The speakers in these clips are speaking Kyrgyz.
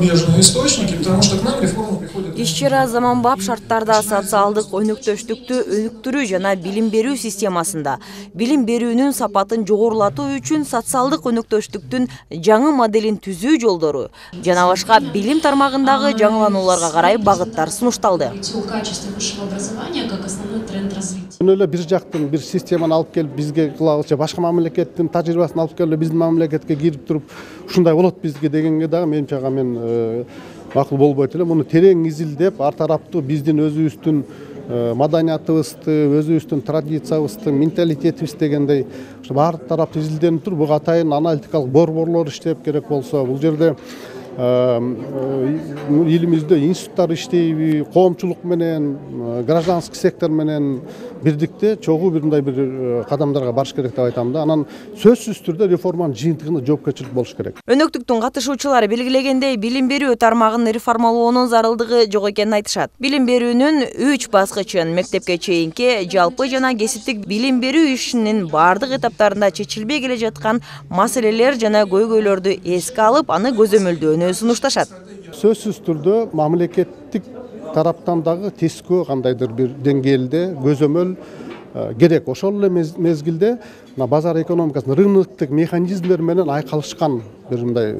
зарубежные источники, потому что к нам реформа приходит. Иш-чара заманбап шарттарда социалдык өнүктөштүктү өнүктүрүү жана билим берүү системасында билим берүүнүн сапатын жогорулатуу үчүн социалдык өнүктөштүктүн жаңы моделин түзүү жолдору жана башка билим тармагындагы жаңыланууларга карай багыттар сунушталды. Öyle bir жактан bir системаны алып келип бизге кылабызчы, башка мамлекеттин тажрыйбасын алып келип биздин мамлекетке кирип туруп ушундай болот бизге дегенге дагы менимче мен макул болбойт элем. Муну терең изилдеп, ар тараптуу биздин өзүбүздүн маданиятыбызды, өзүбүздүн традициябызды, менталитетибиз дегендей бар тараптуу изилденип туруп, буга атайын аналитикалык борборлор иштеп керек болсо, бул жерде илимизде институттар иштейби, коомчулук менен, гражданский сектор менен бирдикте чогуу мындай бир кадамдарга барыш керек деп айтам да. Анан сөзсүз түрдө реформанын жыйынтыгында жоопкерчилик болуш керек. Өнөктүктүн катышуучулары белгилегендей, билим берүү тармагын реформалоонун зарылдыгы жок экенин айтышат. Билим берүүнүн 3 баскычын мектепке чейинки, жалпы жана кесиптик билим берүү ишинин бардык этаптарында чечилбей келе жаткан маселелер жана көйгөйлөрдү эске алып, аны көзөмөлдөөнү сунушташат. Сөзсүз түрдө мамлекеттик тараптан дагы тескөө кандайдыр бир деңгээлде көзөмөл керек. Ошол эле мезгилде базар экономикасынын рыноктук механизмдер менен айкалышкан мындай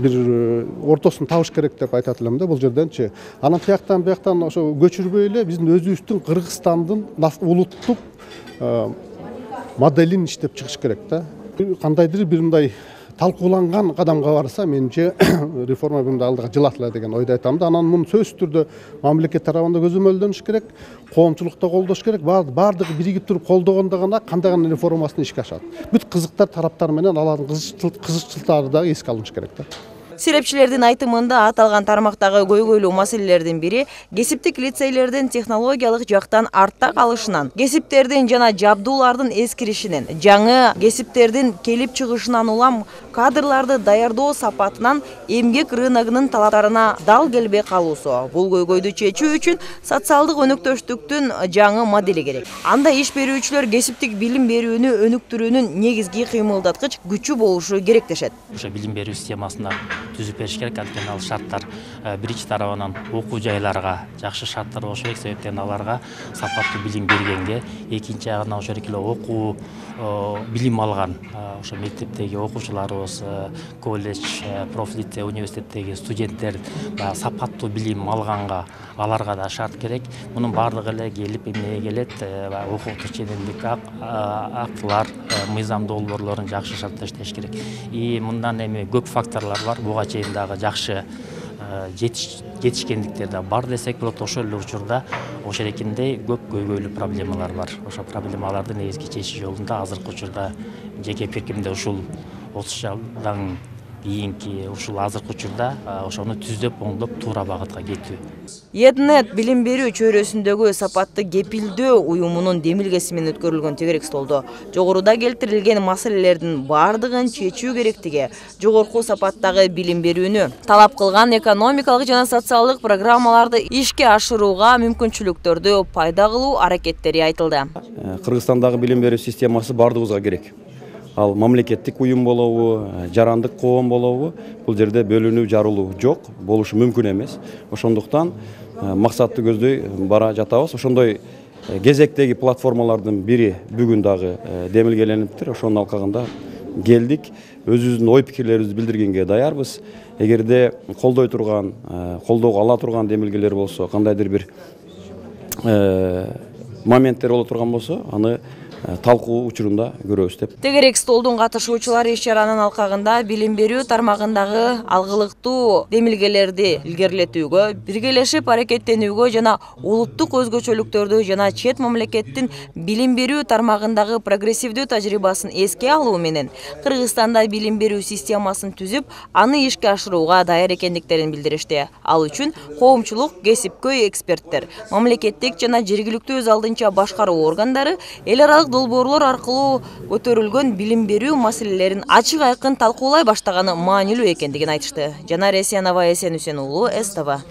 бир ортосун табыш керек деп айтат элем да бул жерденчи. Анан тияктан бияктан ошо көчүрбөй эле биздин өзүбүздүн Кыргызстандын улуттук моделин иштеп чыгыш керек да. Кандайдыр бир мындай талкууланган кадамга барса, менимче реформа мындай алдыга жылатыла деген ойду айтам да. Анан муну сөзсүз түрдө мамлекет тарабында көзөмөлдөнүш керек, коомчулукта колдош керек. Бардыгы биригип туруп колдогондо гана кандай гана реформасын ишке ашат. Бүт кызыктар тараптар менен алардын кызыкчылыктары дагы эске алыныш керек да. Серепчилердин айтымында аталган тармактагы көйгөйлүү маселелердин бири кесиптик лицейлердин технологиялык жактан артта калышынан, кесиптердин жана жабдуулардын эскиришинен, жаңы кесиптердин келип чыгышынан улам кадрларды даярдоо сапатынан эмгек рыногунун талаптарына дал келбей калуусу. Бул көйгөйдү чечүү үчүн социалдык өнүктөштүктүн жаңы модели керек. Анда иш берүүчүлөр кесиптик билим берүүнү өнүктүрүүнүн негизги кыймылдаткыч күчү болушу керек дешет. Ошо билим берүү системасында түзүп бериш керек. Анткени ал шарттар биринчи тарабынан окуу жайларга жакшы шарттар болуш керек. Себептен аларга сапаттуу билим бергенге, экинчи жагынан ошол эле окуу билим алган ошо мектептеги окуучуларыбыз, колледж, профлицей, университеттеги студенттер сапаттуу билим алганга аларга да шарт керек. Мунун бардыгы эле келип эмнеге келет? Окуктук ченемдик актылар, мыйзам долбоорлорун жакшы шартта иштеш керек. Мындан эми көп факторлор бар. Буга чейин дагы жакшы жетишкендиктер да бар десек болот. Ошол эле учурда ошол экендей көп көйгөйлүү проблемалар бар. Ошо проблемаларды негизги чечүү жолунда азыркы учурда жеке пикиримде ушул 30 жылдан кийинки ушул азыркы учурда ошону түздөп, оңдоп, туура багытка кетүү. Еднет билим берүү чөйрөсүндөгү сапатты кепилдөө уюмунун демилгеси менен өткөрүлгөн тегерек столдо жогоруда келтирилген маселелердин бардыгын чечүү керектиги, жогорку сапаттагы билим берүүнү талап кылган экономикалык жана социалдык программаларды ишке ашырууга мүмкүнчүлүктөрдү пайда кылуу аракеттери айтылды. Кыргызстандагы билим берүү системасы бардыгыбызга керек. Ал мамлекеттик уюм болобу, жарандык коом болобу, бул жерде бөлүнүү, жарылуу жок, болушу мүмкүн эмес. Ошондуктан максатты көздөй бара жатабыз. Ошондой кезектеги платформалардын бири бүгүн дагы демилгелениптир. Ошонун алкагында келдик. Өзүбүздүн ой пикирлерибизди билдиргенге даярбыз. Эгерде колдой турган, колдоого ала турган демилгелер болсо, кандайдыр бир моменттер боло турган болсо, аны талкуу учурунда көрөбүз деп. Тегерек столдун катышуучулары иш-чаранын алкагында билим берүү тармагындагы алгылыктуу демилгелерди илгерилетүүгө, биргелешип аракеттенүүгө жана улуттук өзгөчөлүктөрдү жана чет мамлекеттин билим берүү тармагындагы прогрессивдүү тажрыйбасын эске алуу менен Кыргызстанда билим берүү системасын түзүп, аны ишке ашырууга даяр экендиктерин билдиришти. Ал үчүн коомчулук, кесипкөй эксперттер, мамлекеттик жана жергиликтүү өз алдынча башкаруу органдары эл аралык долбоорлор аркылуу көтөрүлгөн билим берүү маселелерин ачык айкын талкуулай баштаганы маанилүү экендигин айтышты. Жанар Эсенова, Эсен Үсен уулу, СТВ.